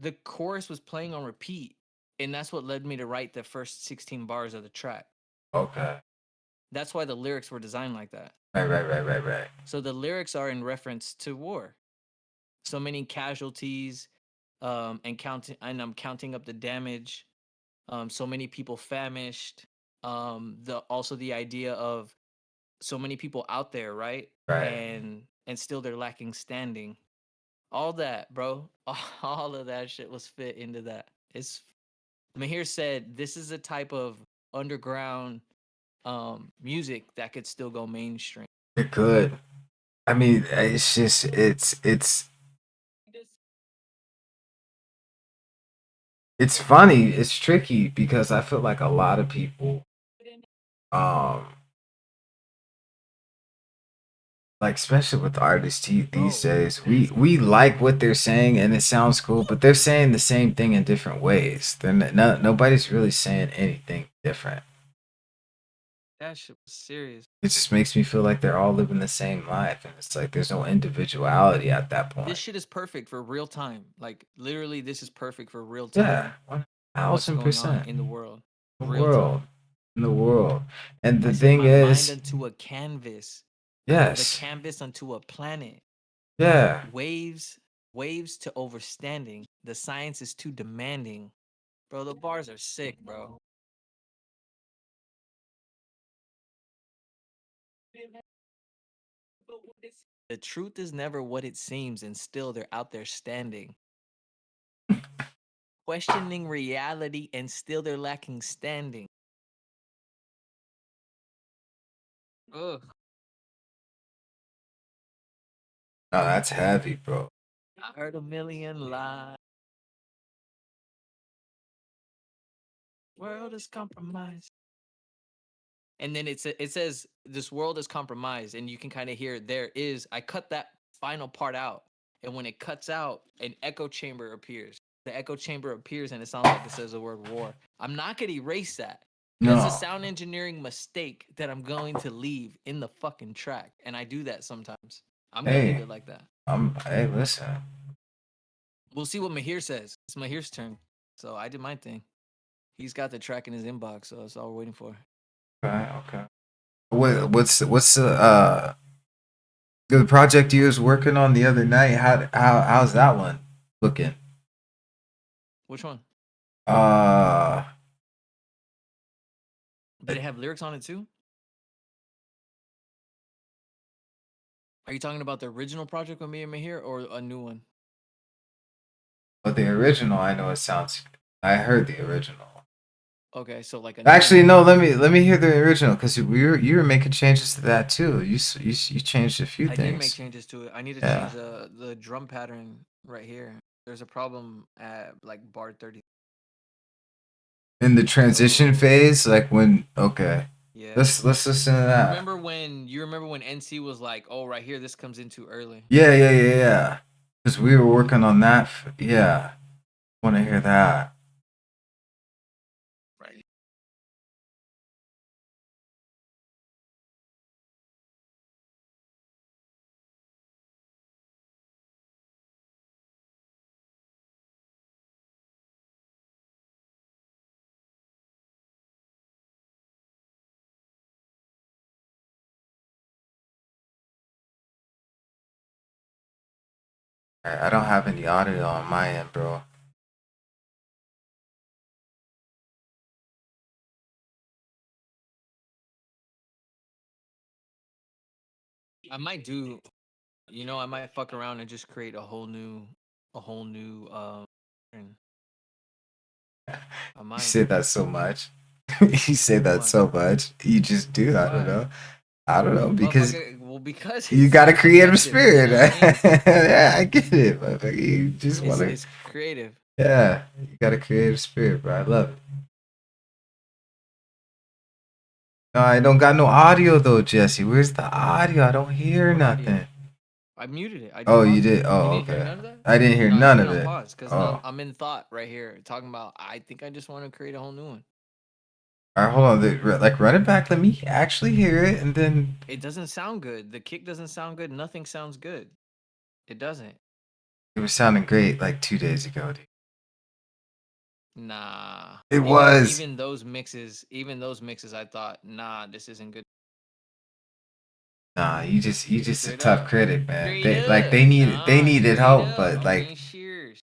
the chorus was playing on repeat, and that's what led me to write the first 16 bars of the track. Okay. That's why the lyrics were designed like that. Right. So the lyrics are in reference to war. So many casualties, and I'm counting up the damage. So many people famished. The idea of so many people out there, right? Right. And still they're lacking standing. All that, bro. All of that shit was fit into that. It's Mahir said this is a type of underground music that could still go mainstream. It could. I mean, it's just it's funny. It's tricky because I feel like a lot of people, um, like especially with artists these Bro, days, we like what they're saying and it sounds cool, but they're saying the same thing in different ways. Nobody's really saying anything different. that shit was serious. It just makes me feel like they're all living the same life, and it's like there's no individuality at that This point. shit is perfect for real time. Like literally, this is perfect for real Yeah, time. one What's thousand going on percent. in the world? The Real world, time. in the world, and I the said thing my mind is, unto a canvas, the yes, canvas unto a planet. yeah. Waves, waves to overstanding. The science is too demanding. Bro, the bars are sick, bro. The truth is never what it seems, and still they're out there standing. Questioning reality, and still they're lacking standing. Ugh. No, that's heavy, bro. I heard a million lies. World is compromised. And then it says this world is compromised, and you can kind of hear there is. I cut that final part out, and when it cuts out, an echo chamber appears. The echo chamber appears, and it sounds like it says the word war. I'm not gonna erase that. That's a No, sound engineering mistake that I'm going to leave in the fucking track, and I do that sometimes. I'm gonna leave hey, it like that. hey, listen. We'll see what Mahir says. It's Mahir's turn, so I did my thing. He's got the track in his inbox, so that's all we're waiting for. Okay. What's the project you was working on the other night? How's that one looking? Which one? Uh, Did it have lyrics on it too? Are you talking about the original project with me and Mahir or a new one? but the original, I know it sounds. I heard the original. Okay, so like a new Actually, one. no. Let me hear the original because you were making changes to that too. You changed a few I did make things. changes to it. I need to Yeah. change the drum pattern right here. There's a problem at like bar 30. In the transition So phase, like when okay, yeah. let's listen to You that. remember when NC was like, "Oh, right here, this comes in too early." Yeah. Because we were working on that. Yeah, want to hear that. Right. I don't have any audio on my end, bro. I might do, I might fuck around and just create a whole new pattern. I You might. say that so much. You say that What? so much. You just do. I don't Why? know. I don't know because Motherfucker, well, because you it got a sounds creative effective. You spirit. know what I mean? Yeah, I get it. But you just want to. It's creative. Yeah, you got a creative spirit, bro. I love it. No, I don't got no audio though, Jesse. Where's the audio? I don't hear What audio? nothing. I muted it. I Oh, you depaused did. it. You Oh, didn't hear okay. none of that? I didn't hear No, I put none it of on it. pause because now Oh, I'm in thought right here talking about. I think I just want to create a whole new one. all right. Hold on. Like, run it back. Let me actually hear it, and then It doesn't sound good. The kick doesn't sound good. Nothing sounds good. It doesn't. it was sounding great like 2 days ago, dude. Nah. It Even was. even those mixes, I thought, nah, this isn't good. Nah, you just a Straight tough up. critic, man. Straight up. They Nah, needed straight help, up. but I'm like, being shears.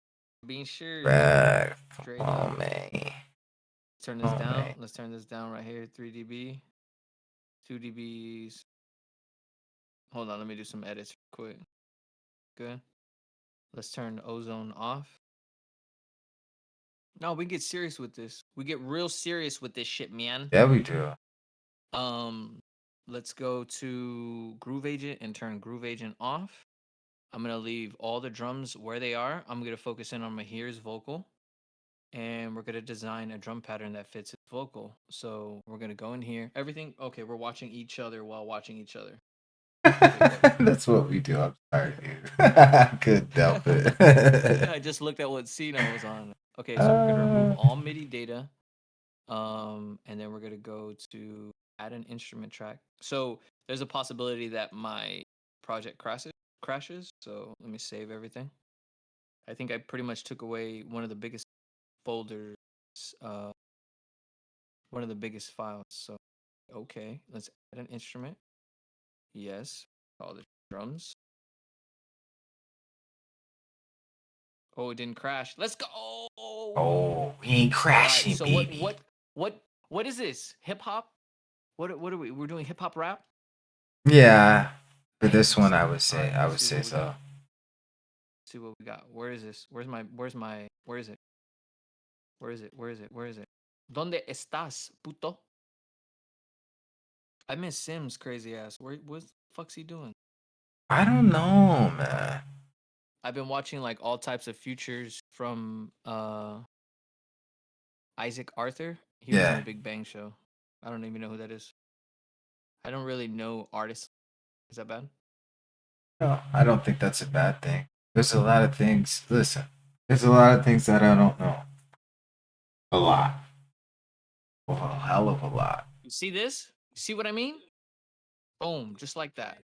Being shears. bruh, come Straight up. on, man. Turn this Come on, down. man. Let's turn this down right here. 3 dB. 2 dBs. Hold on, let me do some edits quick. Good. Let's turn ozone off. No, we get serious with this. We get real serious with this shit, man. Yeah, we do. Um, let's go to Groove Agent and turn Groove Agent off. I'm gonna leave all the drums where they are. I'm gonna focus in on Mahir's vocal, and we're gonna design a drum pattern that fits his vocal. So we're gonna go in here. Everything okay? We're watching each other while watching each other. Okay, good. That's what we do. I'm sorry, dude. I couldn't help it. I just looked at what scene I was on. Okay, so we're gonna remove uh, all MIDI data. And then we're gonna go to add an instrument track. So there's a possibility that my project crashes. So let me save everything. I think I pretty much took away one of the biggest folders, uh, one of the biggest files. So okay, let's add an instrument. Yes, all the drums. Oh, it didn't crash. Let's go. oh, we ain't All right. crashing, So baby. what is this? Hip hop? What are we? We're doing hip hop rap. Yeah, for Damn, this let's one, see. All right, I let's would see say what we so. got. See what we got. Where is this? Where is it? Where is it? ¿Dónde estás, puto? I miss Sims crazy ass. What the fuck's he doing? I don't know, man. I've been watching like all types of futures from Isaac Arthur. He was on Yeah, the Big Bang Show. I don't even know who that is. I don't really know artists. Is that bad? no, I don't think that's a bad thing. There's a lot of things. Listen, there's a lot of things that I don't know. A lot. Well, a hell of a lot. You see this? You see what I mean? Boom, just like that.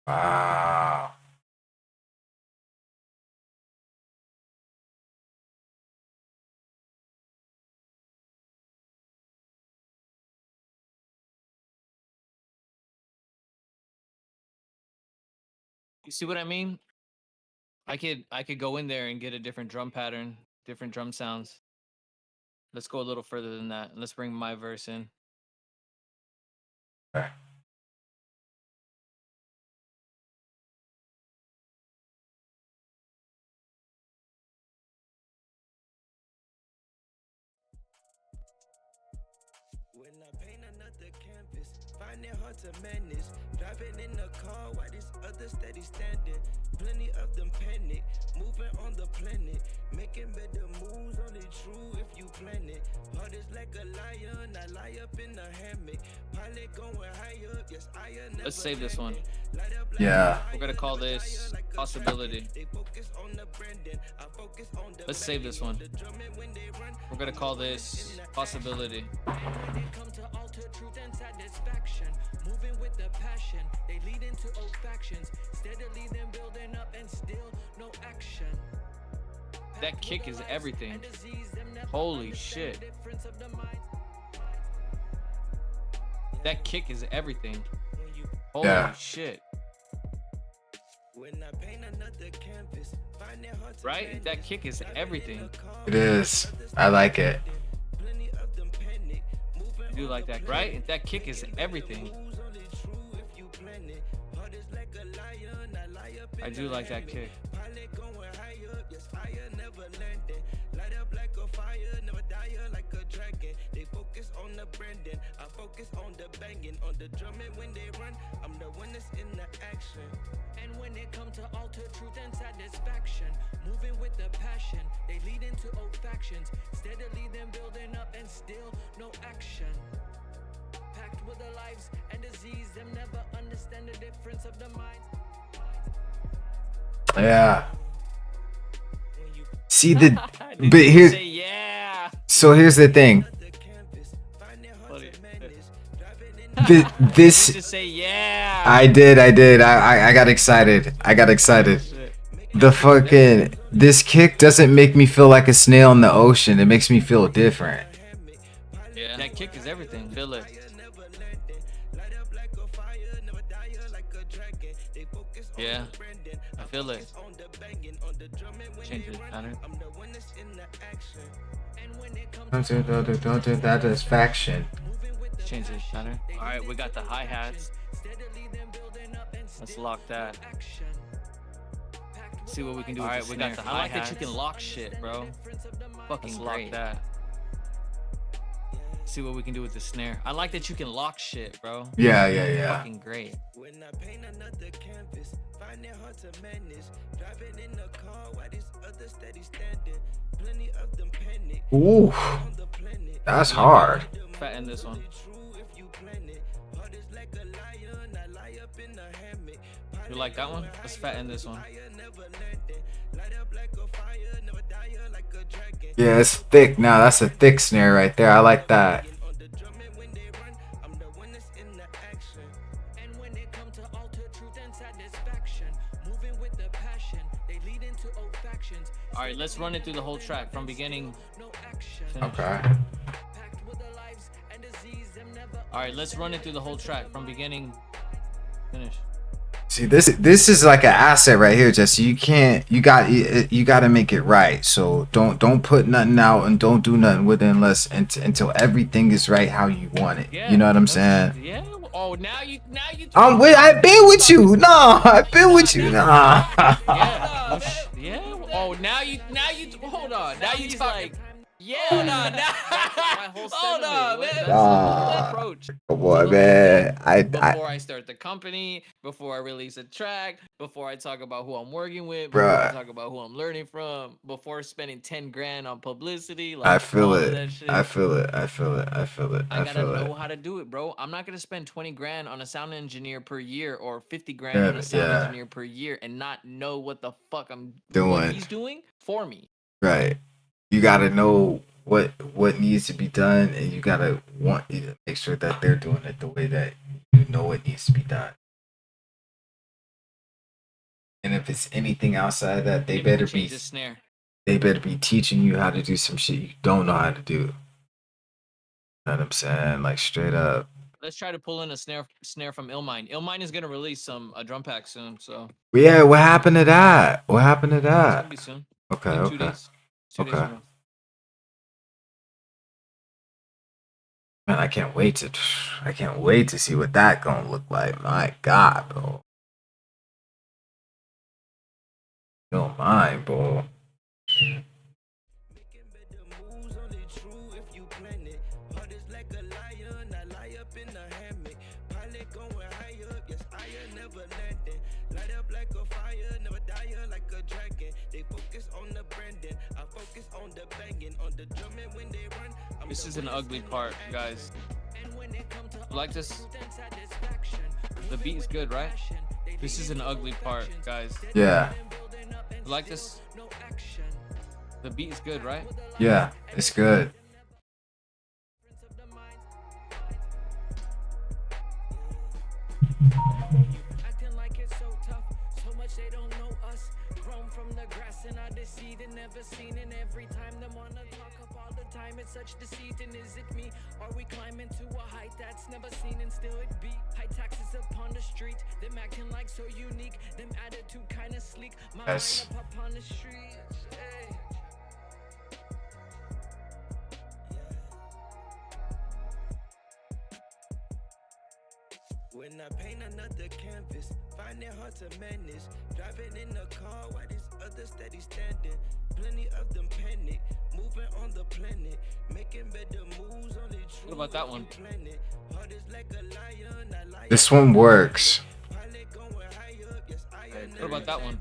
Wow. You see what I mean? I could go in there and get a different drum pattern, different drum sounds. Let's go a little further than that. Let's bring my verse in. Okay. When I paint another canvas, find it hard to manage. Driving in the car while these others steady standing. Plenty of them panic, moving on the planet. Making better moves, only true if you plan it. Heart is like a lion, I lie up in the hammock. Pilot going higher, yes, I never. Let's save this one. Light up like Yeah. We're gonna call this possibility. they focus on the branding, I focus on the Let's save this one. the drumming when they run. We're gonna call this possibility. When they come to alter truth and satisfaction, moving with the passion, they lead into old factions, steadily then building up That kick is everything. Holy shit. That kick is everything. Holy Yeah. shit. Right? That kick is everything. It is. I like it. I do like that, right? That kick is everything. I do like that kick. And when it comes to alter truth and satisfaction, moving with the passion, they lead into old factions, steadily then building up and still no action. Packed with their lives and disease, them never understand the difference of the mind. Yeah. See Did but you here. say yeah? So here's the thing. This. Just say yeah. I did. I got excited. The fucking this kick doesn't make me feel like a snail in the ocean. It makes me feel different. Yeah. That kick is everything. Feel it. Yeah. I feel it. Change it, Connor. Don't do that as faction. Change it, Connor. All right, we got the hi-hats. Let's lock that. See what we can do. All right, we got the hi-hats. I like that you can lock shit, bro. Fucking lock that. See what we can do with the snare. I like that you can lock shit, bro. Yeah. Fucking great. When I paint another canvas, find it hard to manage. Driving in the car while these others steady standing. Plenty of them panic. Ooh, that's hard. Fatten this one. You like that one? Let's fatten this one. Yeah, it's thick now. That's a thick snare right there. I like that. All right, let's run it through the whole track from beginning. Okay. All right, let's run it through the whole track from beginning. Finish. See, this is like an asset right here, Jesse. You got to make it right. So don't put nothing out and don't do nothing with it until everything is right how you want it. Yeah, you know what I'm saying? Yeah. Oh, now you. I've been with you. Nah, I've been with you. Nah. Yeah. Yeah. Oh, now you. Hold on. Now you like. Yeah. Hold on. Hold on, man. That's the whole approach. Oh boy, man. Before I start the company, before I release a track, before I talk about who I'm working with, before I talk about who I'm learning from, before spending 10 grand on publicity, like I feel all it. of that shit. I feel it. I gotta know how to do it, bro. I'm not gonna spend 20 grand on a sound engineer per year or 50 grand on a sound engineer per year and not know what the fuck I'm doing. What he's doing for me. Right. You gotta know what needs to be done, and you gotta want to make sure that they're doing it the way that you know it needs to be done. And if it's anything outside of that, they better be teaching you how to do some shit you don't know how to do. You know what I'm saying? Like straight up. Let's try to pull in a snare from Illmind. Illmind is gonna release a drum pack soon, so. Yeah, what happened to that? It's gonna be soon. Okay, in 2 okay. days. 2 days from now. Man, I can't wait to see what that gonna look like. My God, bro. Don't mind, bro. This is an ugly part, guys. You like this? The beat is good, right? This is an ugly part, guys. Yeah. You like this? The beat is good, right? Yeah, it's good. they don't know us. Grown from the grass and I deceit and never seen. And every time them wanna talk up all the time, it's such deceit. And is it me? Are we climbing to a height that's never seen and still it be? High taxes upon the street, them acting like so unique. Them attitude kinda sleek. My Yes. mind up upon the streets. Hey. When I paint another canvas, find it hard to manage. Driving in the car while these others steady standing. Plenty of them panic, moving on the planet, making better moves on the true. What about that one? Planet. Heart is like a lion, I lie. This one works. Pilot going higher, yes, I am. What about that one?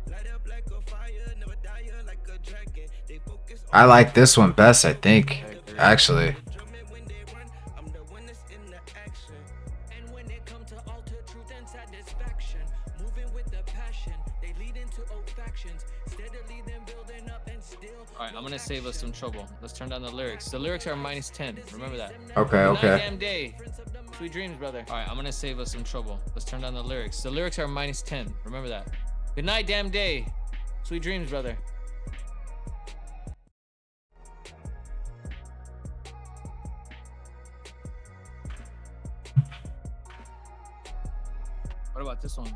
Light up like a fire, never die like a dragon. They focus I like this one best, I think. Actually. drumming when they run. I'm the one that's in the action. And when it come to alter truth and satisfaction, moving with the passion, they lead into old factions. Steadily then building up and still. All right, I'm gonna save us some trouble. Let's turn down the lyrics. The lyrics are -10. Remember that. Okay, Good night, okay. damn day. Sweet dreams, brother. All right, I'm gonna save us some trouble. Let's turn down the lyrics. The lyrics are -10. Remember that. Good night, damn day. Sweet dreams, brother. What about this one?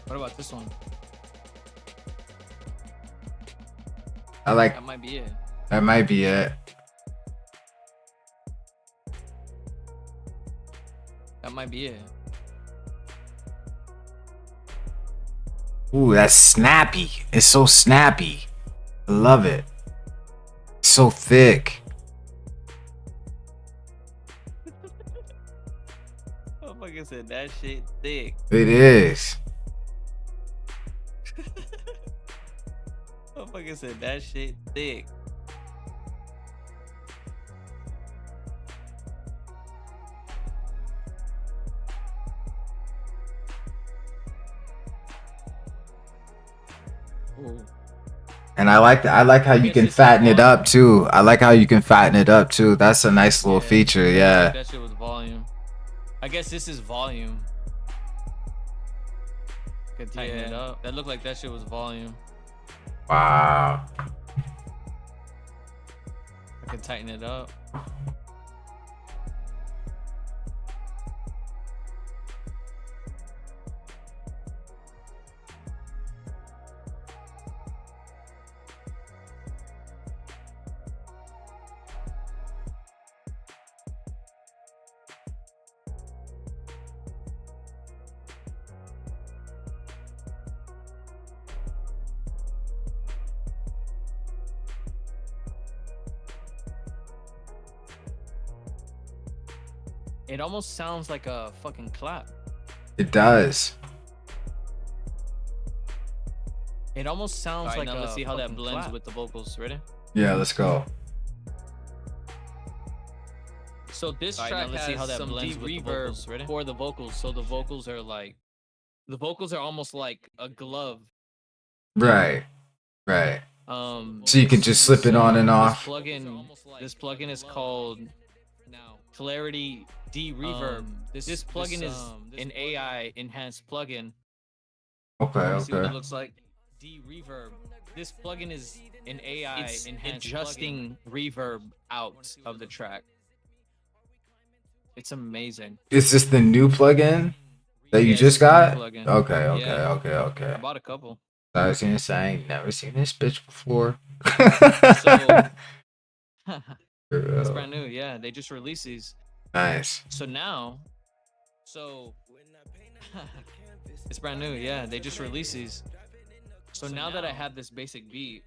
What about this one? I like That might be it. that might be it. That might be it. Ooh, that's snappy. It's so snappy. I love it. It's so thick. Oh, fucking said that shit thick. It is. Oh, fucking said that shit thick. Ooh. And I like that. I like how you Guess can it's fatten it volume. up too. I like how you can fatten it up too. That's a nice little Yeah, feature. Yeah. That shit was volume. I guess this is volume. Could tighten it up. That looked like that shit was volume. Wow. I can tighten it up. It almost sounds like a fucking clap. It does. It almost sounds like now let's see how that blends clap. with the vocals. Ready? Yeah, let's go. So this Alright, track now let's has see how that some blends deep with the reverb vocals. Ready? for the vocals. So the vocals are like, the vocals are almost like a glove. Right. Right. So you can just slip it on and off. This plugin is called Clarity D Reverb. This plugin is an AI enhanced plugin. Okay, See what it okay. looks like? D Reverb. This plugin is an AI enhanced adjusting reverb out of the track. It's amazing. Is this the new plugin that you Yeah, just this is the got? new plugin. Okay, okay, Yeah. okay, okay. I bought a couple. I was gonna say I ain't never seen this bitch before. So it's Girl. brand new. Yeah, they just released these. Nice. So now, it's brand new. Yeah, they just released these. So now that I have this basic beat,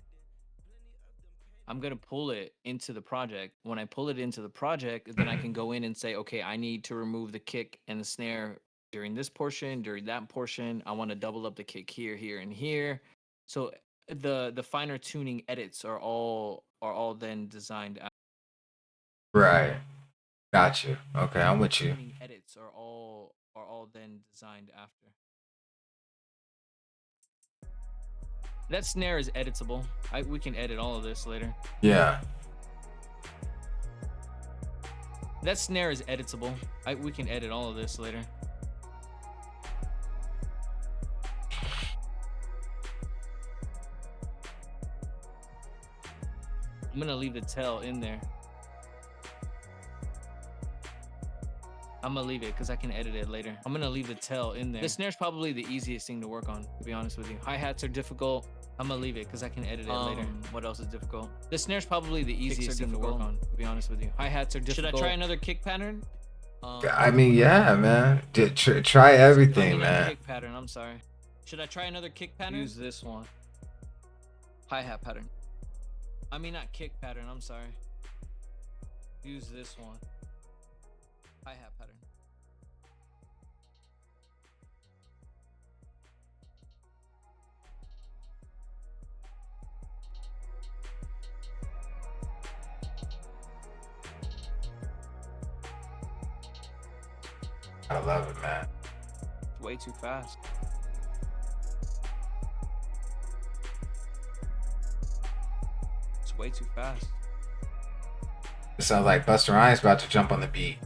I'm gonna pull it into the project. When I pull it into the project, then I can go in and say, okay, I need to remove the kick and the snare during this portion, during that portion. I want to double up the kick here, here, and here. So the finer tuning edits are all then designed out. Right. Got you. Okay, I'm with you. Tuning edits are all then designed after. That snare is editable. We can edit all of this later. Yeah. That snare is editable. We can edit all of this later. I'm gonna leave the tail in there. I'm gonna leave it because I can edit it later. I'm gonna leave the tail in there. The snare's probably the easiest thing to work on, to be honest with you. Hi-hats are difficult. I'm gonna leave it because I can edit it later. What else is difficult? The snare's probably the easiest thing to work on, to be honest with you. Hi-hats are difficult. Should I try another kick pattern? I mean, yeah, man. Try everything, man. Kick pattern. I'm sorry. Should I try another kick pattern? Use this one. Hi-hat pattern. I mean, not kick pattern. I'm sorry. Use this one. Hi-hat pattern. I love it, man. Way too fast. It's way too fast. It sounds like Busta Rhymes about to jump on the beat.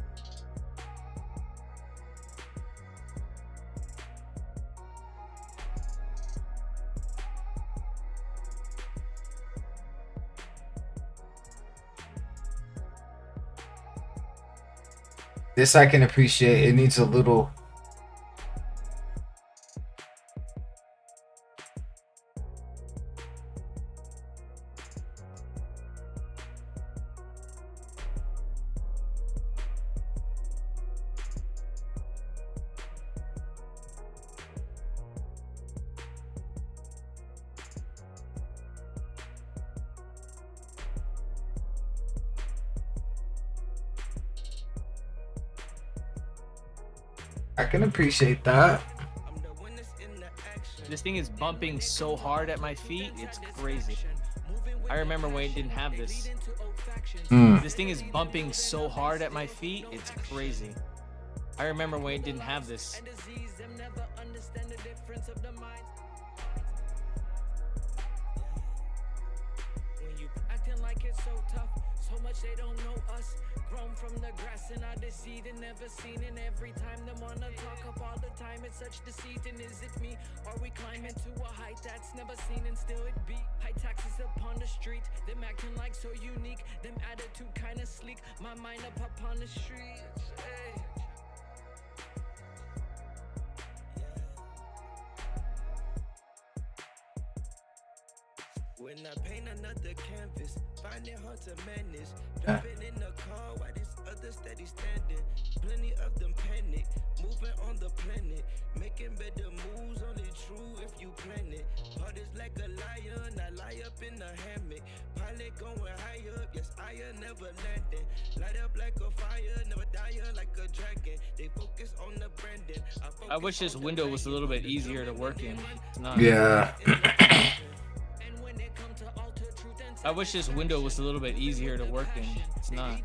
This I can appreciate. It needs a little. I can appreciate that. This thing is bumping so hard at my feet, it's crazy. I remember when it didn't have this. This thing is bumping so hard at my feet, it's crazy. I remember when it didn't have this. They don't know us, grown from the grass and I deceit and never seen. And every time they wanna talk up all the time, it's such deceit. And is it me? Are we climbing to a height that's never seen and still it be? High taxes upon the street, them acting like so unique, them attitude kinda sleek, my mind up upon the streets. Hey. When I paint another canvas, find it hard to manage. Driving in the car while this other steady standing. Plenty of them panic, moving on the planet. Making better moves, only true if you plan it. Heart is like a lion, I lie up in a hammock. Pilot going high up, yes, I never landing. Light up like a fire, never die like a dragon. They focus on the branding. I wish this window was a little bit easier to work in. It's not. Yeah. I wish this window was a little bit easier to work in. It's not.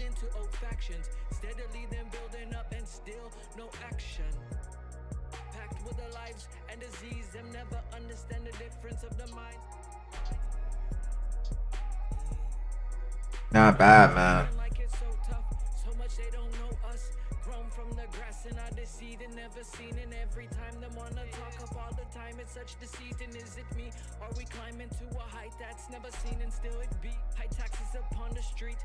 Steadily then building up and still no action. Packed with the lives and disease, them never understand the difference of the mind. Not bad, man. Like it's so tough, so much they don't know us. Grown from the grass and I deceit and never seen. And every time they wanna talk up all the time, it's such deceit. And is it me? Are we climbing to a height that's never seen and still it be? High taxes upon the street.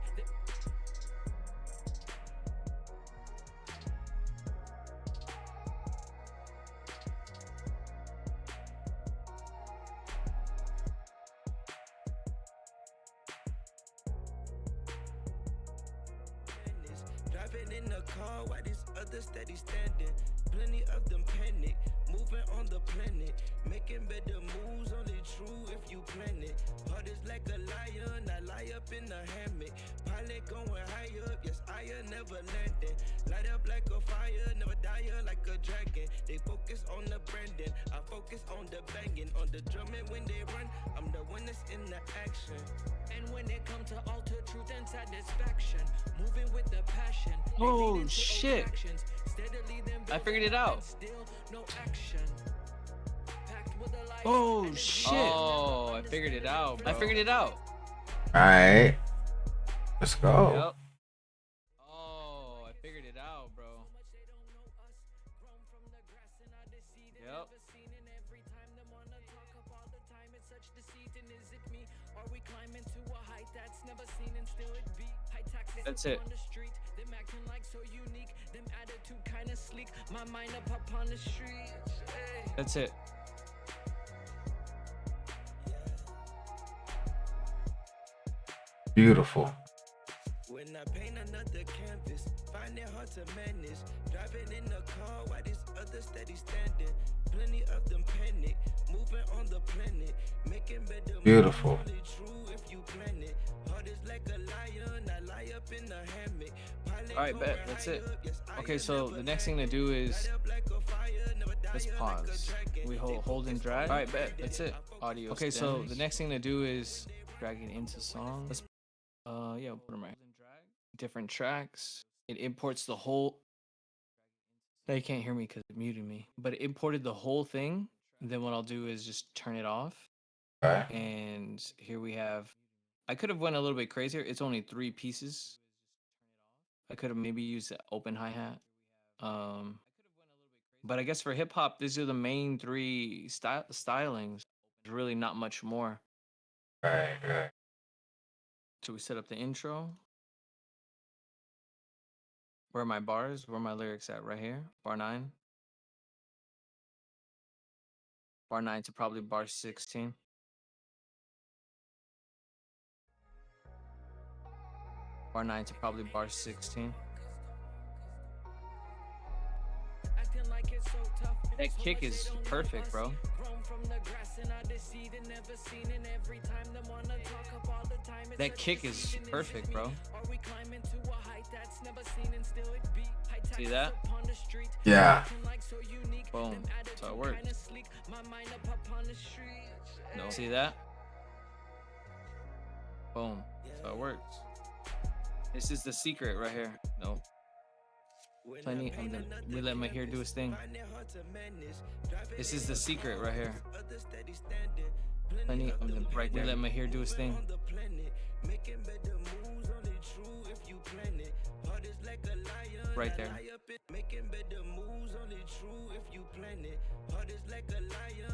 Driving in the car while this other steady standing. Plenty of them panic, moving on the planet. Making better moves, only true if you plan it. Heart is like a lion, I lie up in a hammock. Pilot going high up, yes, I never landing. Light up like a fire, never die like a dragon. They focus on the branding, I focus on the banging. On the drumming when they run, I'm the one that's in the action. And when it comes to alter truth and satisfaction, moving with the passion. Oh shit! I figured it out. Oh shit! Oh, I figured it out. Bro. I figured it out. All right, let's go. Yep. Oh, I Yep. That's it. That's it. Beautiful. When I paint another canvas, find it hard to manage. Driving in the car while this other steady standing. Plenty of them panic, moving on the planet, making better moves. Beautiful. Only true if you plan it. Heart is like a lion, I lie up in the hammock. All right, bet. That's it. Okay, so the next thing to do is let's pause. We hold and drag. All right, bet. That's it. Audio. Okay, so the next thing to do is drag it into song. Let's yeah, put them right. Different tracks. It imports the whole. Now you can't hear me because it muted me, but it imported the whole thing. Then what I'll do is just turn it off. Right. And here we have. I could have went a little bit crazier. It's only 3 pieces. I could have maybe used the open hi-hat. But I guess for hip hop, these are the main 3 stylings. There's really not much more. Right. So we set up the intro. Where are my bars? Where are my lyrics at? Right here. Bar 9. Bar 9 to probably bar 16. Bar 9 to probably bar 16. That kick is perfect, bro. That kick is perfect, bro. See that? Yeah. Boom. That's how it works. No. See that? Boom. That's how it works. This is the secret right here. No. Plenty of them. We let my hair do his thing. This is the secret right here. Plenty of them right there. We let my hair do his thing. Right there.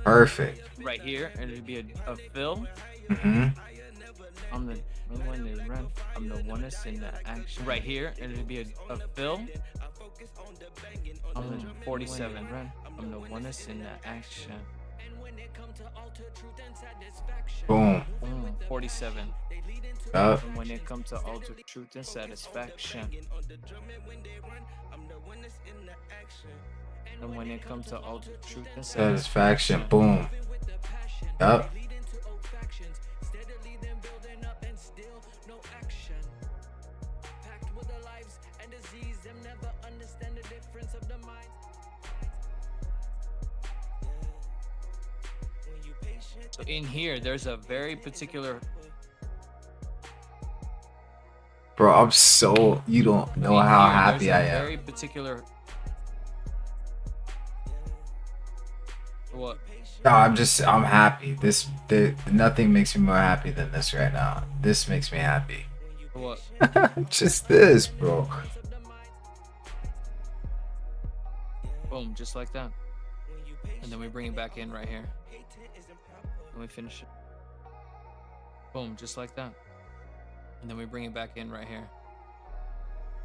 Perfect. Right here, and it'd be a fill. Mm-hmm. I'm the one that run. I'm the one that's in the action. Right here, and it'd be a fill. I'm the 47 run. I'm the one that's in the action. Boom. 47. Up. And when it comes to alter truth and satisfaction. And when it comes to alter truth and Satisfaction. Boom. Up. So in here, there's a very particular. Bro, I'm so, you don't know in how here, happy there's I a am. Very particular. What? No, I'm happy. Nothing makes me more happy than this right now. This makes me happy. What? Just this, bro. Boom, just like that. And then we bring it back in right here. And we finish it. Boom, just like that. And then we bring it back in right here.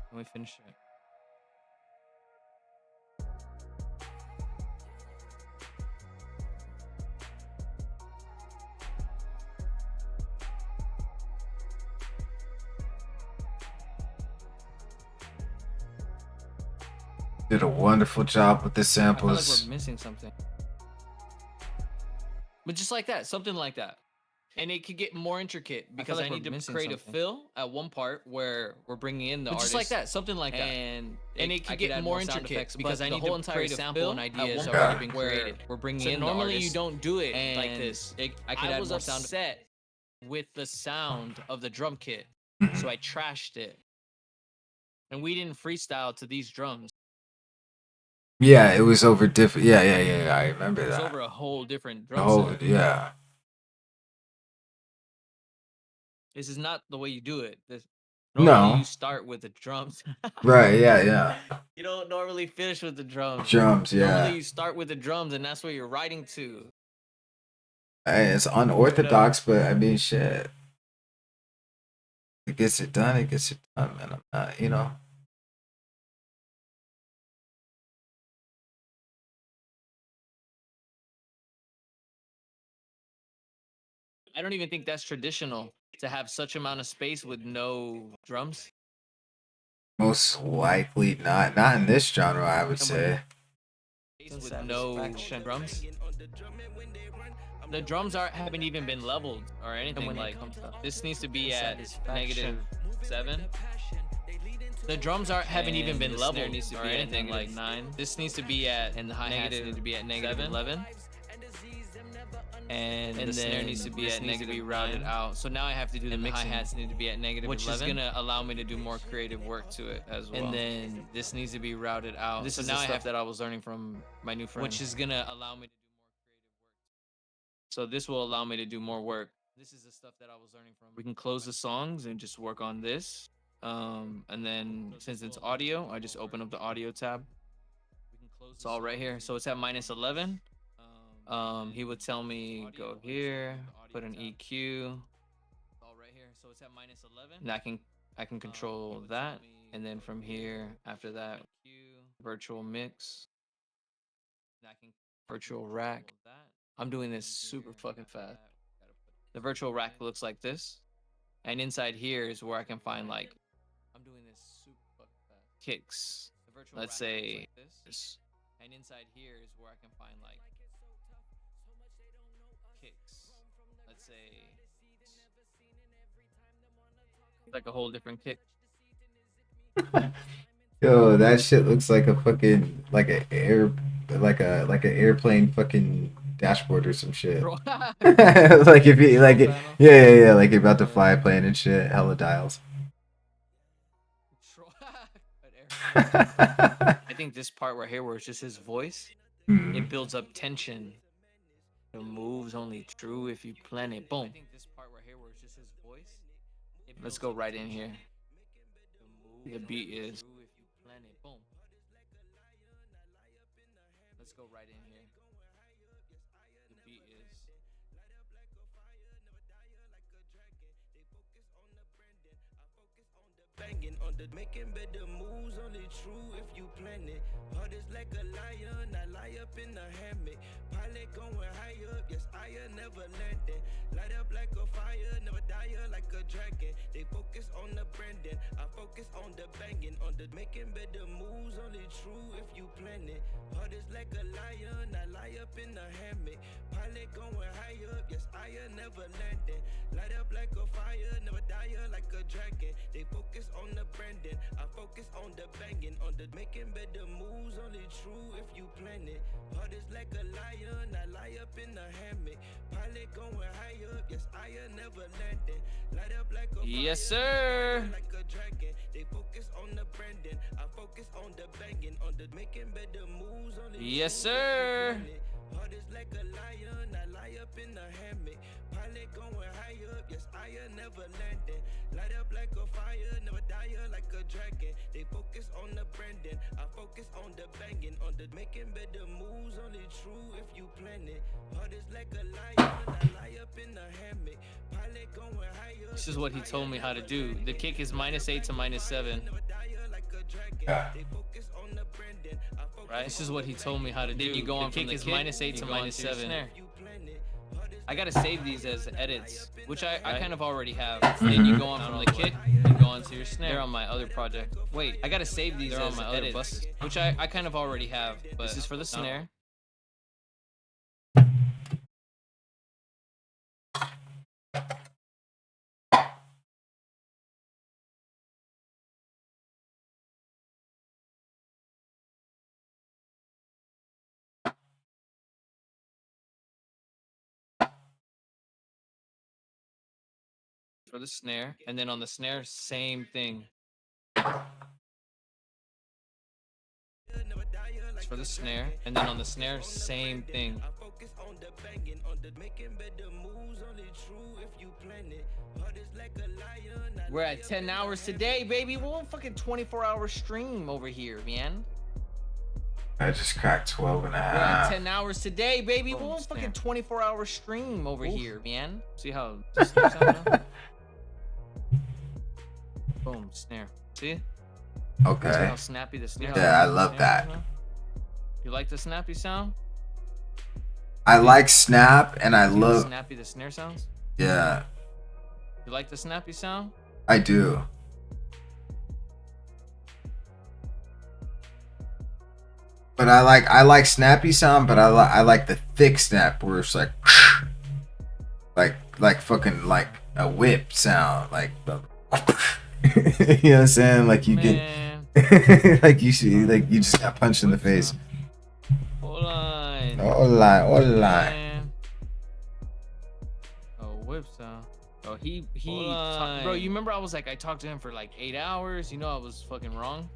And we finish it. Did a wonderful job with the I feel like samples. we're missing something. But just like that, something like that. And it could get more intricate because I need to create a fill at one part where we're bringing in the artist. Just like that, something like that. And it could get more intricate because I need to create a sample and ideas part already been created. We're bringing in normally you don't do it like this. I could add more sound effects with the sound of the drum kit, so I trashed it. And we didn't freestyle to these drums. Yeah, it was over different. Yeah. I remember It was that. over a whole different The drum whole, set. yeah. This is not the way you do it. Normally, No. you start with the drums. Right, yeah. You don't normally finish with the drums. Drums, Normally, yeah. you start with the drums, and that's what you're writing to. Hey, it's unorthodox, but I mean, shit. It gets it done. It gets it done, man. I'm not, you know. I don't even think that's traditional to have such amount of space with no drums. Most likely not. Not in this genre, I would And when- say. With no drums. The drums haven't even been leveled or anything. Like this needs to be at -7. The drums haven't even been leveled needs to or be anything like 9. This needs to be at, and the hi-hats need to be at -11. And the snare needs to be at negative routed out. So now I have to do the mixing. Hi-hats need to be at -11, which is gonna allow me to do more creative work to it as well. And then this needs to be routed out. This is now the stuff that I was learning from my new friend, which is gonna allow me to do more creative work. So this will allow me to do more work. This is the stuff that I was learning from. We can close the songs and just work on this. And then since it's audio, I just open up the audio tab. It's all right here. So it's at -11. He would tell me go here, put an EQ. All right here. So it's at -11. And I can control that. And then from here, after that, virtual mix. Virtual rack. I'm doing this super fucking fast. The virtual rack looks like this. And inside here is where I can find like I'm doing this super fucking fast. Kicks. Let's say this. And inside here is where I can find like kicks. Let's say like a whole different kick. Yo, that shit looks like a fucking like an airplane fucking dashboard or some shit. Like if you like it, yeah, like you're about to fly a plane and shit, hella dials. I think this part right here where it's just his voice, it builds up tension. The move's only true if you plan it. Boom. Let's go right in here. The beat is. Let's go right in here. The beat is. Banging on the making better moves, only true if you plan it. Heart is like a lion, I lie up in a hammock. Pilot going high up, yes, I never landing. Light up like a fire, never die like a dragon. They focus on the branding, I focus on the banging. On the making better moves, only true if you plan it. Heart is like a lion, I lie up in a hammock. Pilot going high up, yes, I never landing. Light up like a fire, never die like a dragon. They focus on the branding, I focus on the banging. On the making better moves, only true if you plan it. Heart is like a lion, I lie up in a hammock. Pilot going high up, yes, I never landing. Light up like a fire, Yes, sir. like a dragon. They focus on the branding, I focus on the banging. On the making better moves, only Yes, true if you sir. plan it. Heart is like a lion, I lie up in a hammock. Pilot going high up, yes, I never landing. Light up like a fire, never die like a dragon. They focus on the branding, I focus on the banging. On the making better moves, only true if you plan it. Heart is like a lion, I lie up in a hammock. Pilot going high up. This is what he told me how to do. The kick is -8 to -7. Right? This is what he told me how to do. You go on from the kick is -8 to -7. I gotta save these as edits, which I kind of already have. Then you go on from the kick, you go on to your snare. They're on my other project. Wait, I gotta save these as on my edits, buses, which I kind of already have. But this is for the snare. For the snare, and then on the snare, same thing. For the snare, and then on the snare, same thing. I focus on the banging, on the making better moves, only true if you plan it. We're at 10 hours today, baby. We're on fucking 24-hour stream over here, man. I just cracked 12 and a We're at half. 10 hours today, baby. We're on snap. fucking 24-hour stream over here, man. See how the snare sound now? Boom, snare. See? See Okay. how snappy the snare? Yeah, I love that. You like the snappy sound? I like snap and I See how love. snappy the snare sounds? Yeah, You like the snappy sound? I do. But I like snappy sound, but I like the thick snap where it's like like fucking like a whip sound, like you know what I'm saying? Like you Man, get like you see like you just got punched in the face. hold on. Hola. Man. Oh, whip sound. Oh, bro, you remember I was like, I talked to him for like 8 hours. You know I was fucking wrong.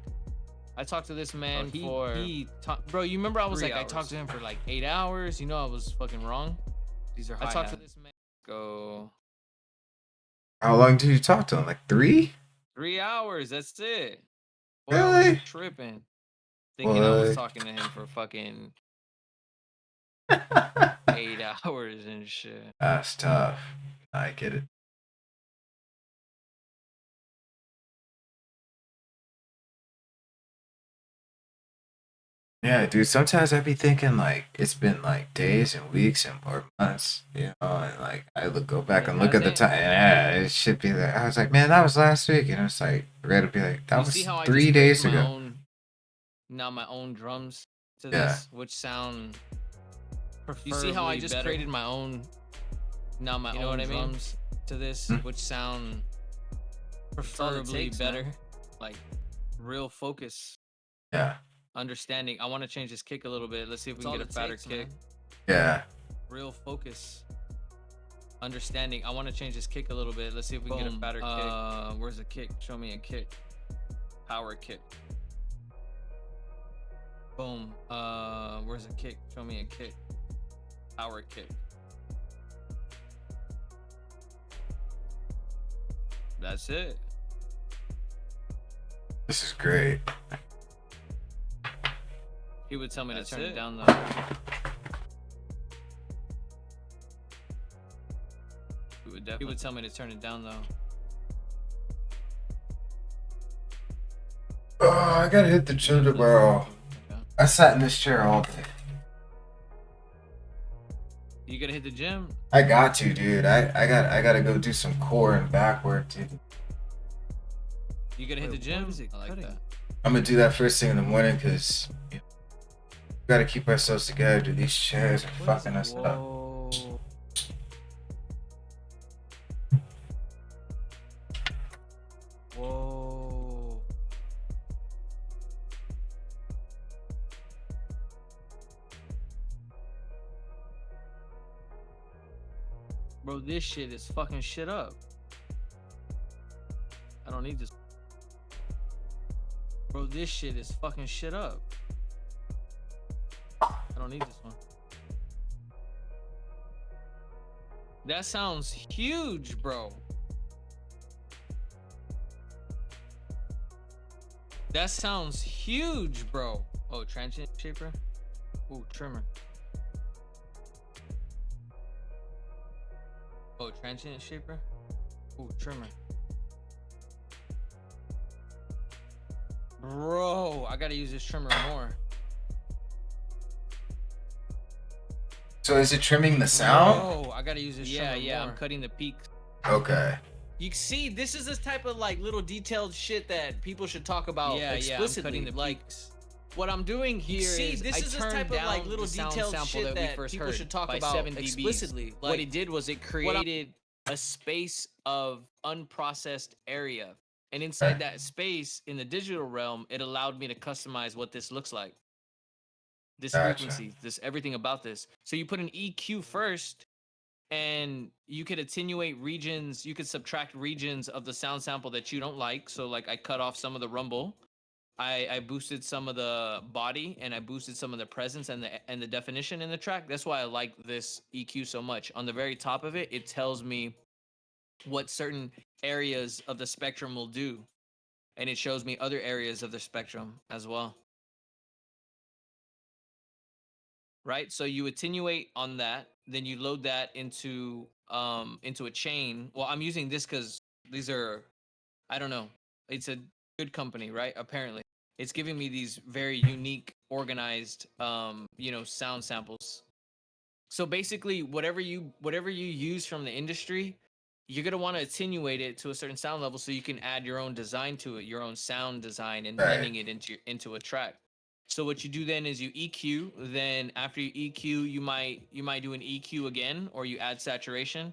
I talked to this man bro, you remember I was like, I talked to him for like 8 hours. You know I was fucking wrong. These are I talked to this man. Go How long did you talk to him? Like 3? 3 hours. That's it. Boy, I Really? was tripping, thinking I was What? talking to him for fucking 8 hours and shit. That's tough. I get it. Yeah, dude. Sometimes I be thinking like it's been like days and weeks and or months, you know, and like I go back It and look at the hasn't. time. Yeah, it should be like I was like, man, that was last week, and it's like ready to be like that You was see how I 3 just days created ago. my own drums to Yeah. this, which sound. You see how I just created my own drums to this, Hmm? which sound preferably better, like real focus, Yeah, understanding. I want to change this kick a little bit. Let's see if we can get a fatter kick. yeah. Real focus, understanding. I want to change this kick a little bit. Let's see if we can get a fatter kick. Where's the kick? Show me a kick. Power kick. Boom. Where's the kick? Show me a kick. Power kick. That's it. This is great. He would tell me to turn it down though. He would tell me to turn it down though. Oh, I gotta hit the gym tomorrow. I sat in this chair all day. You gotta hit the gym. I got to, dude. I gotta go do some core and back work, dude. You gotta hit the gym. I like that. I'm gonna do that first thing in the morning because you know, we gotta keep ourselves together. Dude, these chairs are fucking us up. Whoa. Whoa. Bro, this shit is fucking shit up. I don't need this. Bro, this shit is fucking shit up. I don't need this one. That sounds huge, bro. That sounds huge, bro. Oh, transient shaper? Ooh, trimmer. Oh, transient shaper? Ooh, trimmer. Bro, I gotta use this trimmer more. So is it trimming the sound? Bro, I gotta use this trimmer more. Yeah, I'm cutting the peaks. Okay. You see, this is this type of like little detailed shit that people should talk about explicitly. I'm cutting the like what I'm doing here is this is this type of like little detailed shit that people should talk about explicitly. Like, what it did was it created a space of unprocessed area, and inside that space in the digital realm, it allowed me to customize what this looks like. This frequency, this everything about this. So you put an EQ first, and you could attenuate regions, you could subtract regions of the sound sample that you don't like. So like I cut off some of the rumble, I boosted some of the body, and I boosted some of the presence and the definition in the track. That's why I like this EQ so much. On the very top of it, it tells me what certain areas of the spectrum will do, and it shows me other areas of the spectrum as well. Right? So you attenuate on that, then you load that into a chain. Well, I'm using this because these are, I don't know, it's a good company, right? Apparently it's giving me these very unique, organized sound samples. So basically whatever you use from the industry, you're going to want to attenuate it to a certain sound level so you can add your own design to it, your own sound design, and Right. blending it into a track. So what you do then is you EQ. Then after you EQ, you might do an EQ again, or you add saturation.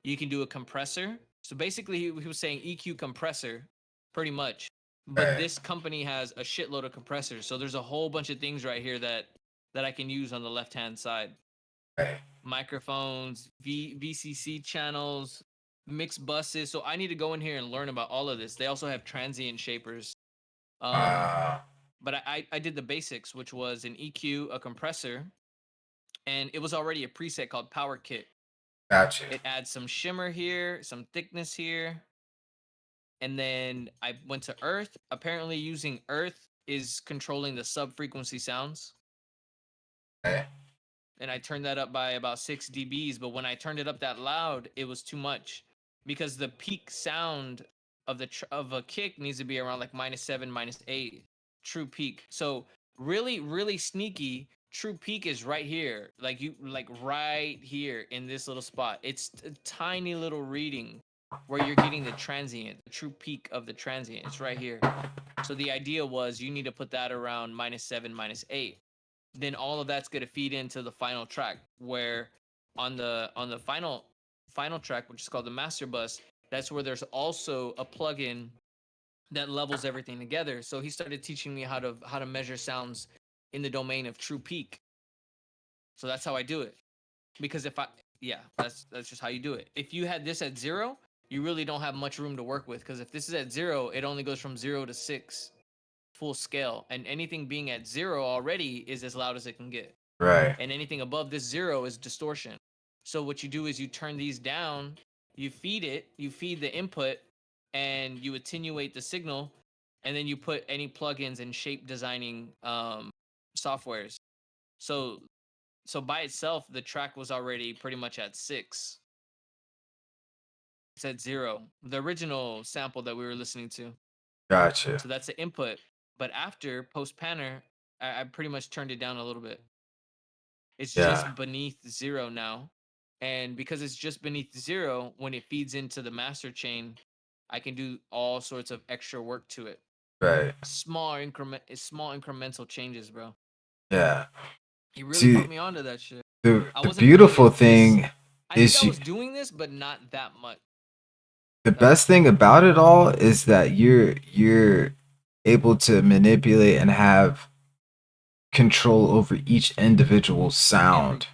You can do a compressor. So basically, he was saying EQ compressor, pretty much. But Right. this company has a shitload of compressors. So there's a whole bunch of things right here that I can use on the left hand side. Right. Microphones, VCC channels, mixed buses. So I need to go in here and learn about all of this. They also have transient shapers. Um, Wow. but I did the basics, which was an EQ, a compressor, and it was already a preset called Power Kit. Gotcha. It adds some shimmer here, some thickness here, and then I went to Earth. Apparently, using Earth is controlling the sub frequency sounds, Okay. and I turned that up by about 6 dBs. But when I turned it up that loud, it was too much because the peak sound of a kick needs to be around like -7, -8, true peak. So really, really sneaky. True peak is right here, like right here in this little spot. It's a tiny little reading where you're getting the transient, the true peak of the transient. It's right here. So the idea was you need to put that around -7, -8. Then all of that's going to feed into the final track, where on the final track, which is called the master bus, that's where there's also a plugin that levels everything together. So he started teaching me how to measure sounds in the domain of true peak. So that's how I do it. Because if I yeah, that's just how you do it. If you had this at 0, you really don't have much room to work with, because if this is at 0, it only goes from 0 to 6 full scale, and anything being at 0 already is as loud as it can get, Right. and anything above this 0 is distortion. So what you do is you turn these down, you feed the input, and you attenuate the signal, and then you put any plugins and shape designing softwares. So by itself, the track was already pretty much at 6. It's at 0, the original sample that we were listening to. Gotcha. So that's the input. But after post panner, I pretty much turned it down a little bit. It's Yeah. just beneath 0 now. And because it's just beneath 0, when it feeds into the master chain, I can do all sorts of extra work to it. Right. Small incremental changes, bro. Yeah. He really See, put me onto that shit. the I the wasn't doing beautiful it this. thing I think is I you. was doing this, but not that much. The That best thing about it all is that you're able to manipulate and have control over each individual every sound.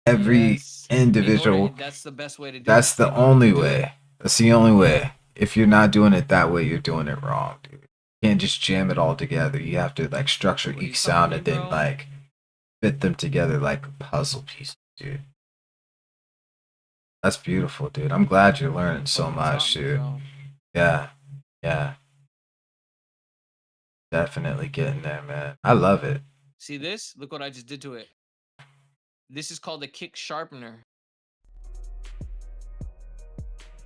Every yes. In order, individual. that's the best way to do it. That's the In order to only do it, way. That's the only way. If you're not doing it that way, you're doing it wrong, dude. You can't just jam it all together. You have to like structure what are you each telling sound me, and then bro? like fit them together like puzzle pieces, dude. That's beautiful, dude. I'm glad you're You learning so fucking taught much, me, dude. bro. Yeah, yeah, definitely getting there, man. I love it. See this? Look what I just did to it. This is called a kick sharpener.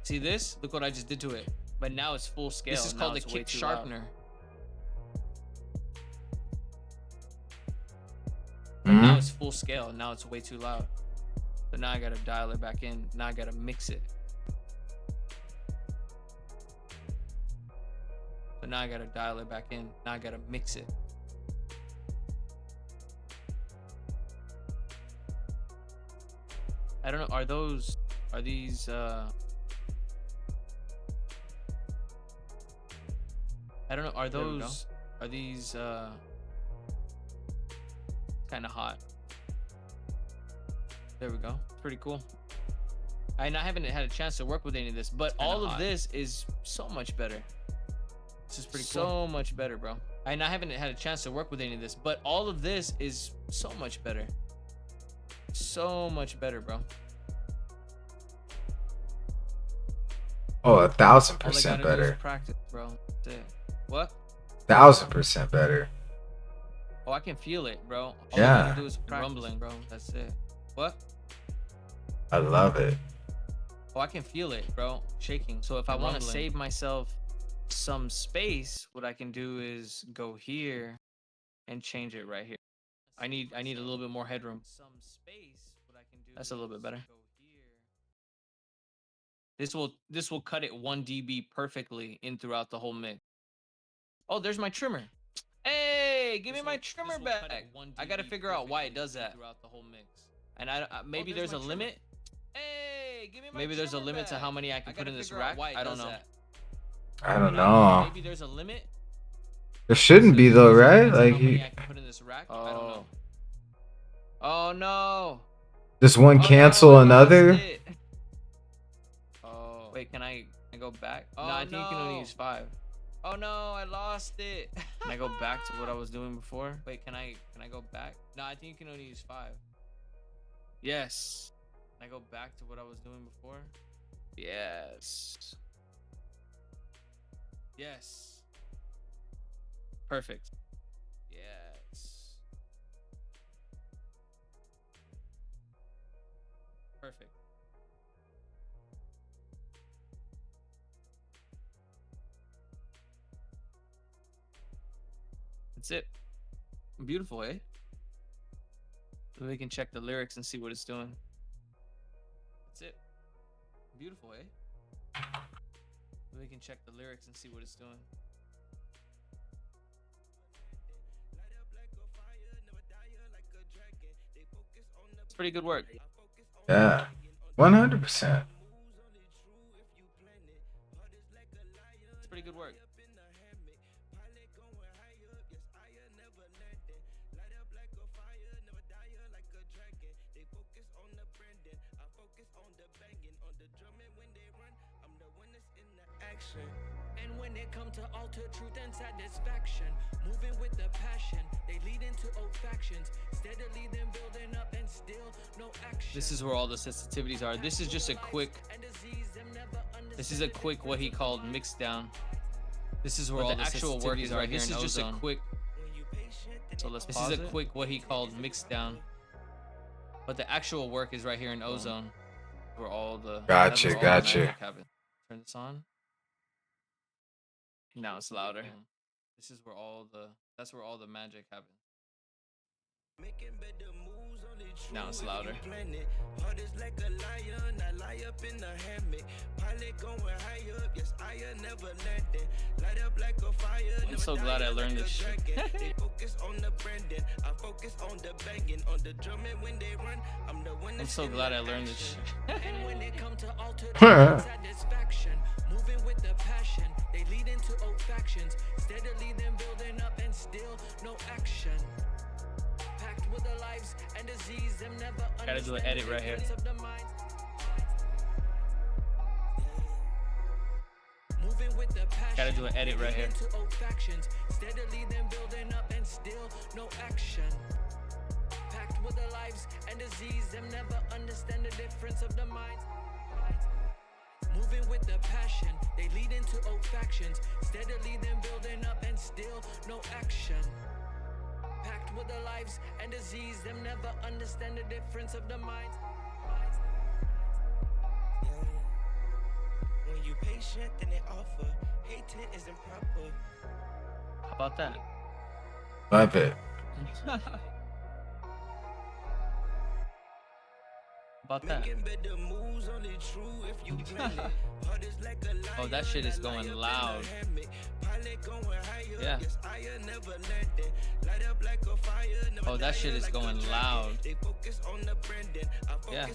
See this? Look what I just did to it. But now it's full scale. This is called a kick sharpener. But now it's full scale. Now it's way too loud. So now I gotta dial it back in. Now I gotta mix it. So now I gotta dial it back in. Now I gotta mix it. I don't know. Are these I don't know. Are these kind of hot? There we go. Pretty cool. I haven't had a chance to work with any of this, but all of this is so much better. This is pretty cool. So much better, bro. I haven't had a chance to work with any of this, but all of this is so much better. So much better, bro. Oh, All I 1,000% gotta do is better. practice, bro. That's it. What? 1,000% better. Oh, I can feel it, bro. All I Yeah. gotta do is practice, rumbling, bro. That's it. What? I love it. Oh, I can feel it, bro. Shaking. So if I want to save myself some space, what I can do is go here and change it right here. I need a little bit more headroom. Some space. What I can do. That's a little bit better. This will cut it 1 dB perfectly in throughout the whole mix. Oh, there's my trimmer. Hey, give me my trimmer back. I gotta figure out why it does that throughout the whole mix. And maybe there's a limit. Hey, give me my maybe there's a limit to how many I can put in this rack. I don't know. I don't know. Maybe there's a limit. There shouldn't be though, right? Like I can put in this rack. I don't know. Oh no. Just one Oh, cancel no, I another. lost it. Oh wait, can I go back? Oh, no, I think you can only use 5. Oh no, I lost it. Can I go back to what I was doing before? Wait, can I go back? No, I think you can only use 5. Yes. Can I go back to what I was doing before? Yes. Yes. Perfect. Yes. Perfect. That's it. Beautiful, eh? So we can check the lyrics and see what it's doing. That's it. Beautiful, eh? So we can check the lyrics and see what it's doing. It's pretty good work. Yeah. 100%. It's pretty good work. And when it come to alter truth and satisfaction, moving with the passion, they lead into old factions, steadily then building up and still no action. This is where all the sensitivities are. This is just a quick. This is a quick what he called mix down. This is where all the actual work is right here. This is just a quick. So let's pause. This is a quick what he called mix down. But the actual work is right here in ozone, where all the. Gotcha. Turn this on. Now it's louder. This is where that's where all the magic happens. Now it's louder. I'm so glad I learned this shit. I'm so glad I learned this shit. And when it come to alter satisfaction, moving with the passion, they lead into old factions, steadily then building up and still no action. Packed with the lives and disease, them never Gotta do an edit right here. Moving with the passion, Gotta do an edit right here. into old factions, steadily then building up and still no action. Packed with the lives and disease, them never understand the difference of the minds. Moving with the passion, they lead into old factions, steadily then building up and still no action. Packed with the lives and disease, them never understand the difference of the minds. When you patient, then they offer. Hating isn't proper. How about that? Love it. About that. Oh, that shit is going loud. Yeah. Oh, that shit is going loud. Yeah.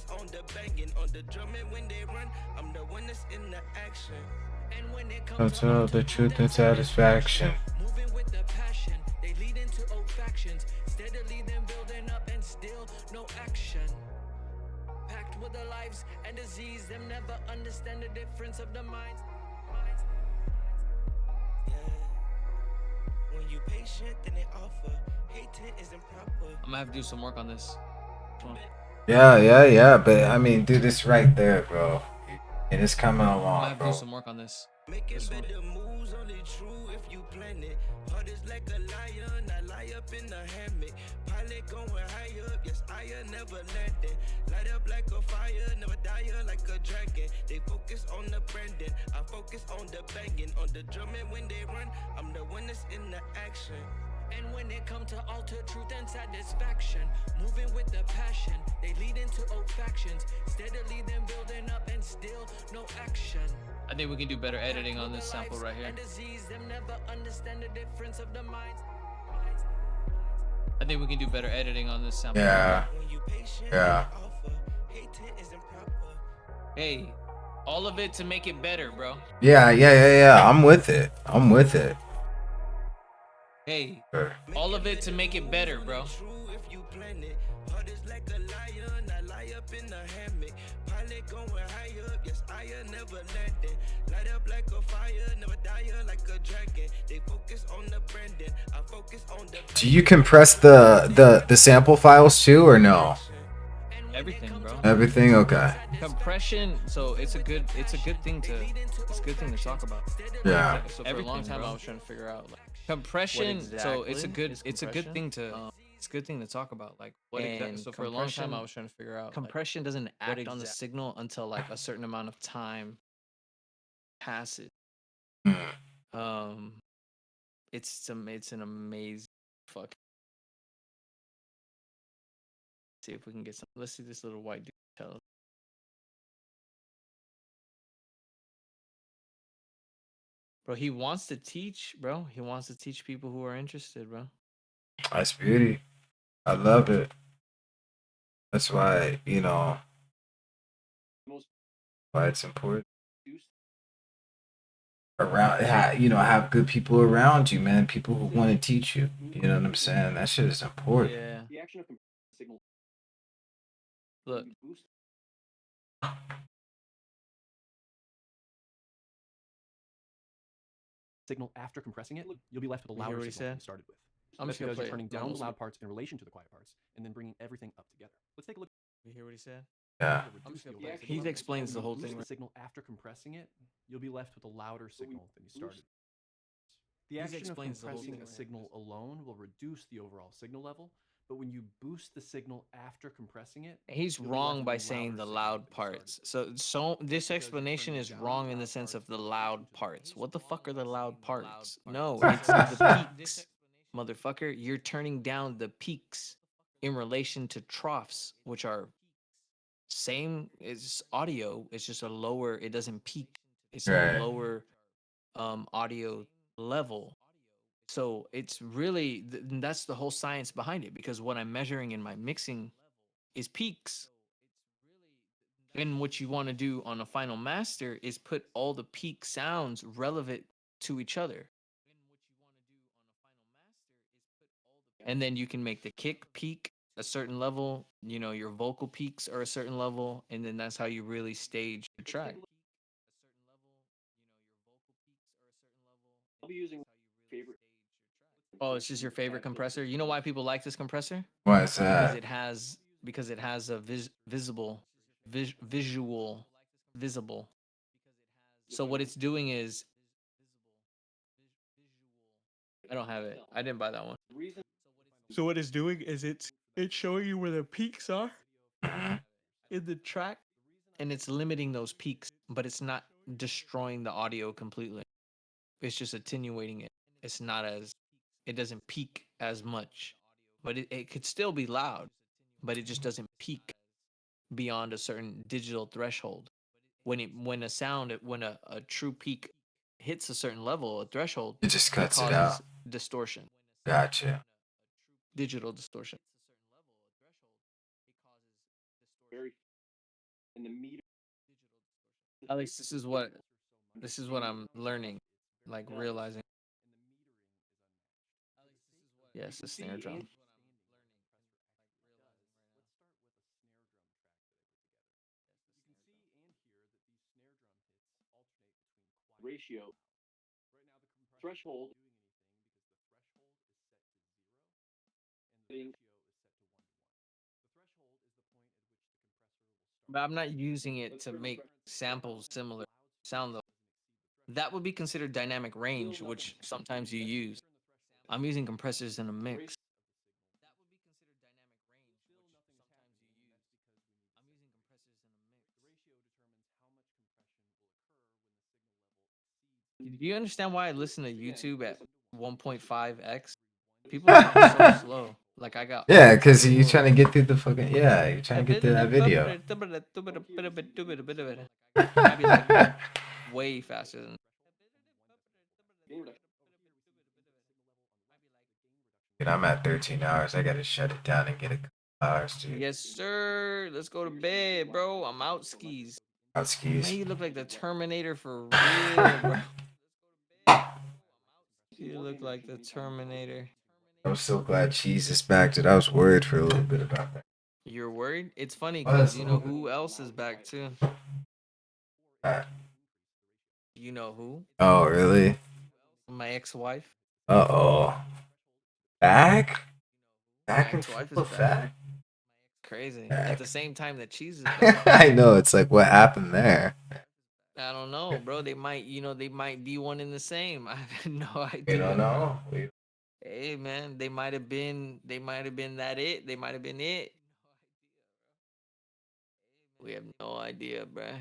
That's all the truth and satisfaction. Moving with the passion, they lead into old factions, steadily then building up and still no action. Packed with the lives and disease, them never understand the difference of the minds. Yeah. When you patient, then they offer. Hating isn't proper. I'm gonna have to do some work on this. Yeah. But I mean, dude, it's right there, bro. And it's coming I might along, have to do bro. some work on this. Making This one. better moves only true if you plan it. Heart is like a lion, I lie up in the hammock. Pilot going high up, yes, I never landing. Light up like a fire, never die like a dragon. They focus on the branding, I focus on the banging. On the drumming when they run, I'm the one that's in the action. And when it come to alter truth and satisfaction, moving with the passion, they lead into old factions, steadily then building up and still no action. I think we can do better editing on this sample right here. And disease them never understand the difference of the minds. I think we can do better editing on this sample. Yeah. When you patient, Yeah. offer, hating isn't proper. Hey, all of it to make it better, bro. Yeah. I'm with it. I'm with it. Hey, Sure. all of it to make it better, bro. True if you plan it. Heart is like a lion, I lie up in the hammock. Pilot going high up, yes, I never landing. Light up like a fire, never die like a dragon. They focus on the branding, I focus on the. Do you compress the sample files too, or no? Everything, bro. Everything? Okay. Compression, so it's a good thing to talk about. Yeah. So for a long time I was trying to figure out like compression, so it's a good thing to talk about. Like what exactly? So for a long time I was trying to figure out compression doesn't act on the signal until like a certain amount of time passes. Hmm. It's an amazing fuck. See if we can get some. Let's see this little white dude tell us. Bro, he wants to teach, bro. He wants to teach people who are interested, bro. That's beauty. I love it. That's why, why it's important. Have good people around you, man. People who want to teach you. You know what I'm saying? That shit is important. Yeah. The action of signal. Look, Boost. Signal after compressing it, you'll be left with a You hear louder what he signal than said? you started with. I'm That's just gonna because play you're turning it. down the loud parts in relation to the quiet parts, and then bringing everything up together. Let's take a look. You hear what he said? Yeah. I'm just gonna the play it. overall He signal. explains the When you whole boost thing. the signal after compressing it, you'll be left with a louder signal than you started. The He action of explains the whole compressing thing a right signal alone will reduce the overall signal level, but when you boost the signal after compressing it, He's you'll be wrong left by with a saying louder the signal loud than you started parts. with. So this Because you're explanation turning is down wrong the in the loud sense of parts the in loud relation to the parts. quiet What the parts. fuck are the loud parts? No, parts. it's the peaks. Motherfucker, you're turning down the peaks in relation to troughs, which are same as audio. It's just a lower, it doesn't peak. It's Right. a lower audio level. So it's really that's the whole science behind it, because what I'm measuring in my mixing is peaks. And what you want to do on a final master is put all the peak sounds relevant to each other. And then you can make the kick peak a certain level, your vocal peaks are a certain level, and then that's how you really stage the track. I'll be using favorite. Oh, it's just your favorite compressor. You know why people like this compressor? Why is Because that? it has a visual visible. So what it's doing is I don't have it. I didn't buy that one. Reason So what it's doing is it's showing you where the peaks are Mhm. in the track, and it's limiting those peaks, but it's not destroying the audio completely. It's just attenuating it. It's not as it doesn't peak as much, but it could still be loud, but it just doesn't peak beyond a certain digital threshold. When a true peak hits a certain level, a threshold, It just cuts it causes out. distortion, Gotcha. digital distortion. very in the meter. At least this is what I'm learning, like realizing. Yes, the snare drum. Ratio threshold setting. But I'm not using it to make samples similar sound though. That would be considered dynamic range, which sometimes you use. I'm using compressors in a mix. Do you understand why I listen to YouTube at 1.5x? People talk so slow. Like I got all Yeah, the time because in the you're world. trying to get through the fucking, yeah, you're trying to get through that video. I'd be like way faster than. Dude, I'm at 13 hours. I gotta shut it down and get a couple hours, dude. Yes, sir. Let's go to bed, bro. I'm out skis. Out Man, skis. you look like the Terminator for real, bro. You look like the Terminator. I'm so glad cheese is back, dude. I was worried for a little bit about that. You're worried? It's funny Oh, because that's a you little know bit. who else is back too? Uh, You know who? Oh, really? My ex-wife. Uh-oh. Back? My Back in ex-wife is full back. effect? Crazy. At Back. the same time that cheese is back. I know. It's like, what happened there? I don't know, bro. They might, they might be one in the same. I have no We idea. don't know. We, Hey, man, they might have been that it. They might have been it. We have no idea, bruh.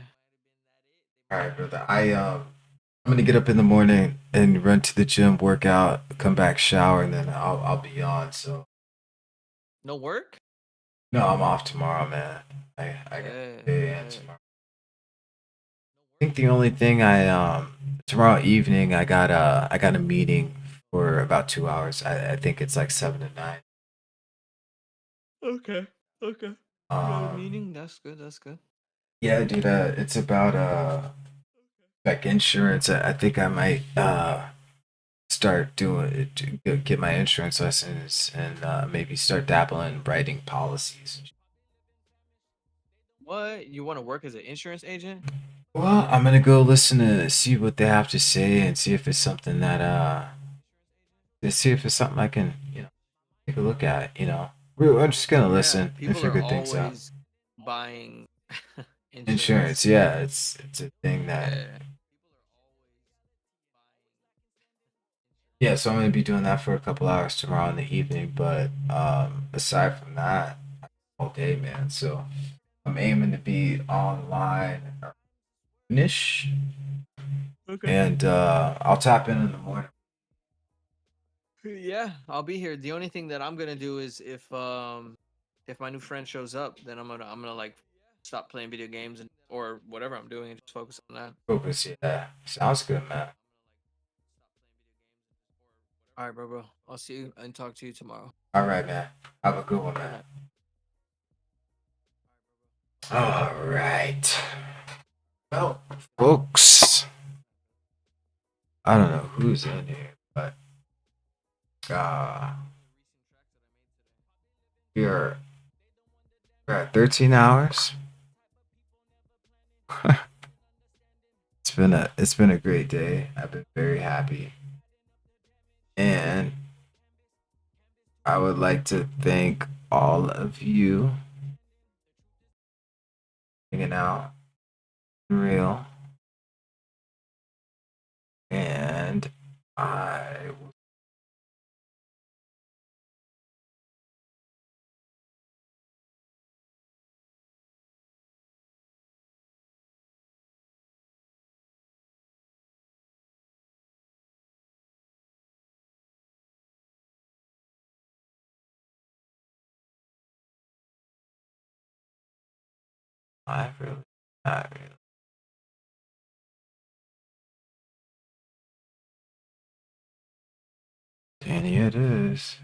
all right, brother. I'm gonna get up in the morning and run to the gym, work out, come back, shower, and then I'll be on. So No work? no, I'm off tomorrow, man. I got Yeah, day and yeah. tomorrow. I think the only thing tomorrow evening I got a meeting for about 2 hours. I think it's like 7 to 9. Okay, okay. You got a Um meeting? That's good. That's good. yeah, dude, it's about like insurance. I think I might start doing it to get my insurance lessons and maybe start dabbling in writing policies. What? You want to work as an insurance agent? Well, I'm gonna go listen to see what they have to say and see if it's something that to see if it's something I can, take a look at, I'm just gonna Yeah, listen and people are figure things out. always buying insurance. Insurance, yeah, it's a thing that, Yeah. yeah, so I'm gonna be doing that for a couple hours tomorrow in the evening, but aside from that, all day, man. So I'm aiming to be online ish, Okay. and I'll tap in the morning. Yeah, I'll be here. The only thing that I'm gonna do is if my new friend shows up, then I'm gonna like stop playing video games and or whatever I'm doing and just focus on that. Focus, yeah, sounds good, man. All right, bro. I'll see you and talk to you tomorrow. All right, man. Have a good one, Good man. night. All right. Well, folks, I don't know who's in here, but uh, we are we're at 13 hours. It's been a great day. I've been very happy, and I would like to thank all of you hanging out, real, and I really, not really. Danny, it is.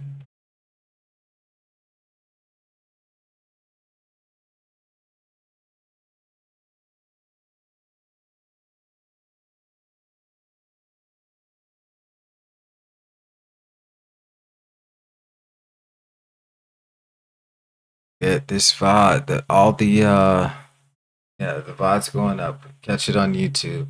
Get this VOD, all the yeah, the VOD's going up. Catch it on YouTube.